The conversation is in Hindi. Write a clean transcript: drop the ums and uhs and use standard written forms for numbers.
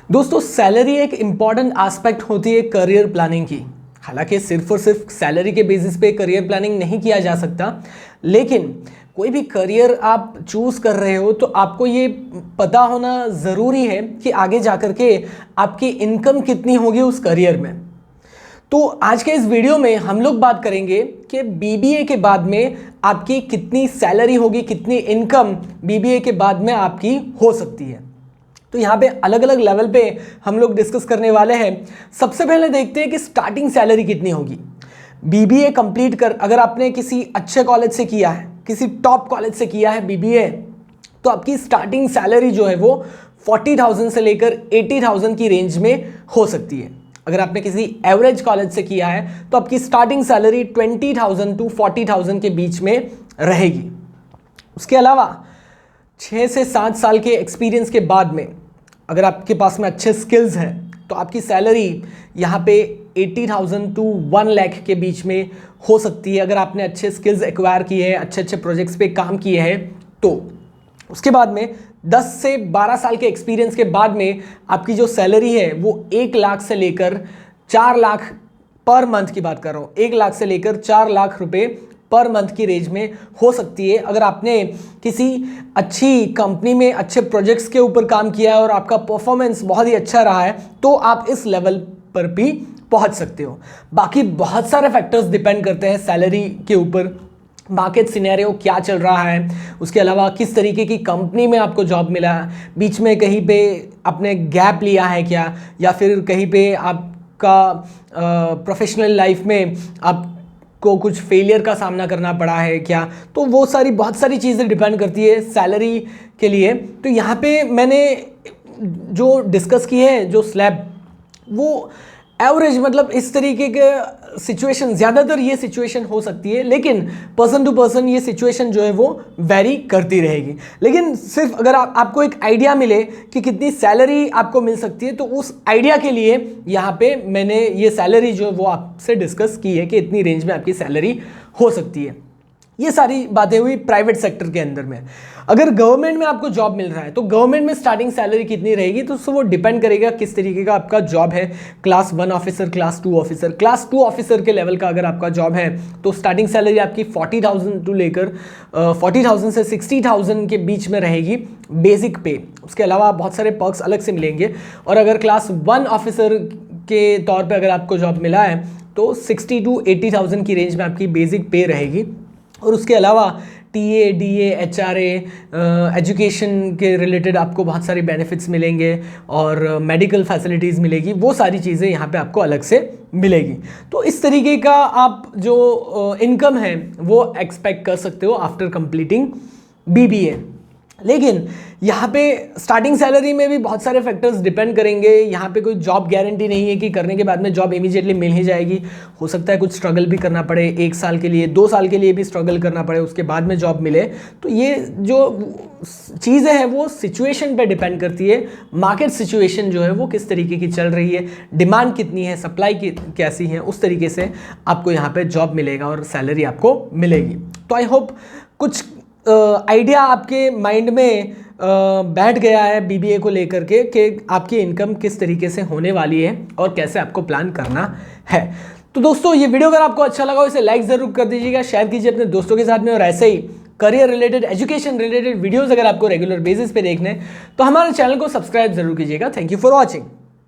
दोस्तों सैलरी एक इम्पॉर्टेंट एस्पेक्ट होती है करियर प्लानिंग की। हालांकि सिर्फ और सिर्फ सैलरी के बेसिस पे करियर प्लानिंग नहीं किया जा सकता, लेकिन कोई भी करियर आप चूज़ कर रहे हो तो आपको ये पता होना ज़रूरी है कि आगे जाकर के आपकी इनकम कितनी होगी उस करियर में। तो आज के इस वीडियो में हम लोग बात करेंगे कि बीबीए के बाद में आपकी कितनी सैलरी होगी, कितनी इनकम बीबीए के बाद में आपकी हो सकती है। तो यहाँ पे अलग अलग लेवल पे हम लोग डिस्कस करने वाले हैं। सबसे पहले देखते हैं कि स्टार्टिंग सैलरी कितनी होगी। बीबीए कंप्लीट कर अगर आपने किसी अच्छे कॉलेज से किया है, किसी टॉप कॉलेज से किया है बीबीए, तो आपकी स्टार्टिंग सैलरी जो है वो 40,000 से लेकर 80,000 की रेंज में हो सकती है। अगर आपने किसी एवरेज कॉलेज से किया है तो आपकी स्टार्टिंग सैलरी 20,000 टू 40,000 के बीच में रहेगी। उसके अलावा 6 से 7 साल के एक्सपीरियंस के बाद में अगर आपके पास में अच्छे स्किल्स हैं तो आपकी सैलरी यहाँ पे 80,000 टू 1 लाख के बीच में हो सकती है। अगर आपने अच्छे स्किल्स एक्वायर किए हैं, अच्छे अच्छे प्रोजेक्ट्स पे काम किए हैं तो उसके बाद में 10 से 12 साल के एक्सपीरियंस के बाद में आपकी जो सैलरी है वो 1 लाख से लेकर 4 लाख पर मंथ की बात कर रहा हूँ, 1 लाख से लेकर 4 लाख रुपए पर मंथ की रेंज में हो सकती है। अगर आपने किसी अच्छी कंपनी में अच्छे प्रोजेक्ट्स के ऊपर काम किया है और आपका परफॉर्मेंस बहुत ही अच्छा रहा है तो आप इस लेवल पर भी पहुंच सकते हो। बाकी बहुत सारे फैक्टर्स डिपेंड करते हैं सैलरी के ऊपर। मार्केट सिनेरियो क्या चल रहा है, उसके अलावा किस तरीके की कंपनी में आपको जॉब मिला, बीच में कहीं पे आपने गैप लिया है क्या, या फिर कहीं पे आपका प्रोफेशनल लाइफ में आपको कुछ फेलियर का सामना करना पड़ा है क्या। तो वो बहुत सारी चीज़ें डिपेंड करती है सैलरी के लिए। तो यहाँ पे मैंने जो डिस्कस की है जो स्लैब, वो एवरेज मतलब इस तरीके के सिचुएशन, ज़्यादातर ये सिचुएशन हो सकती है, लेकिन पर्सन टू पर्सन ये सिचुएशन जो है वो वेरी करती रहेगी। लेकिन सिर्फ अगर आपको एक आइडिया मिले कि कितनी सैलरी आपको मिल सकती है तो उस आइडिया के लिए यहाँ पे मैंने ये सैलरी जो है वो आपसे डिस्कस की है कि इतनी रेंज में आपकी सैलरी हो सकती है। ये सारी बातें हुई प्राइवेट सेक्टर के अंदर में। अगर गवर्नमेंट में आपको जॉब मिल रहा है तो गवर्नमेंट में स्टार्टिंग सैलरी कितनी रहेगी तो वो डिपेंड करेगा किस तरीके का आपका जॉब है। Class 1 officer, class 2 officer, class 2 officer के लेवल का अगर आपका जॉब है तो स्टार्टिंग सैलरी आपकी 40,000 टू लेकर 40,000 से 60,000 के बीच में रहेगी बेसिक पे। उसके अलावा बहुत सारे पर्क्स अलग से मिलेंगे। और अगर क्लास 1 ऑफिसर के तौर पर अगर आपको जॉब मिला है तो 60 टू 80,000 की रेंज में आपकी बेसिक पे रहेगी। और उसके अलावा टीए, डीए, एचआरए, एजुकेशन के रिलेटेड आपको बहुत सारी बेनिफिट्स मिलेंगे और मेडिकल फैसिलिटीज़ मिलेगी। वो सारी चीज़ें यहाँ पे आपको अलग से मिलेगी। तो इस तरीके का आप जो इनकम है वो एक्सपेक्ट कर सकते हो आफ्टर कंप्लीटिंग बीबीए। लेकिन यहाँ पे स्टार्टिंग सैलरी में भी बहुत सारे फैक्टर्स डिपेंड करेंगे। यहाँ पे कोई जॉब गारंटी नहीं है कि करने के बाद में जॉब इमीडिएटली मिल ही जाएगी। हो सकता है कुछ स्ट्रगल भी करना पड़े, 1 साल के लिए, 2 साल के लिए भी स्ट्रगल करना पड़े, उसके बाद में जॉब मिले। तो ये जो चीज़ें हैं वो सिचुएशन पे डिपेंड करती है। मार्केट सिचुएशन जो है वो किस तरीके की चल रही है, डिमांड कितनी है, सप्लाई कैसी है, उस तरीके से आपको यहाँ पर जॉब मिलेगा और सैलरी आपको मिलेगी। तो आई होप कुछ आइडिया आपके माइंड में बैठ गया है बीबीए को लेकर के कि आपकी इनकम किस तरीके से होने वाली है और कैसे आपको प्लान करना है। तो दोस्तों ये वीडियो अगर आपको अच्छा लगा हो इसे लाइक ज़रूर कर दीजिएगा, शेयर कीजिए अपने दोस्तों के साथ में। और ऐसे ही career related, education related videos अगर आपको रेगुलर बेसिस पे देखने तो हमारे चैनल को सब्सक्राइब जरूर कीजिएगा। Thank you for watching.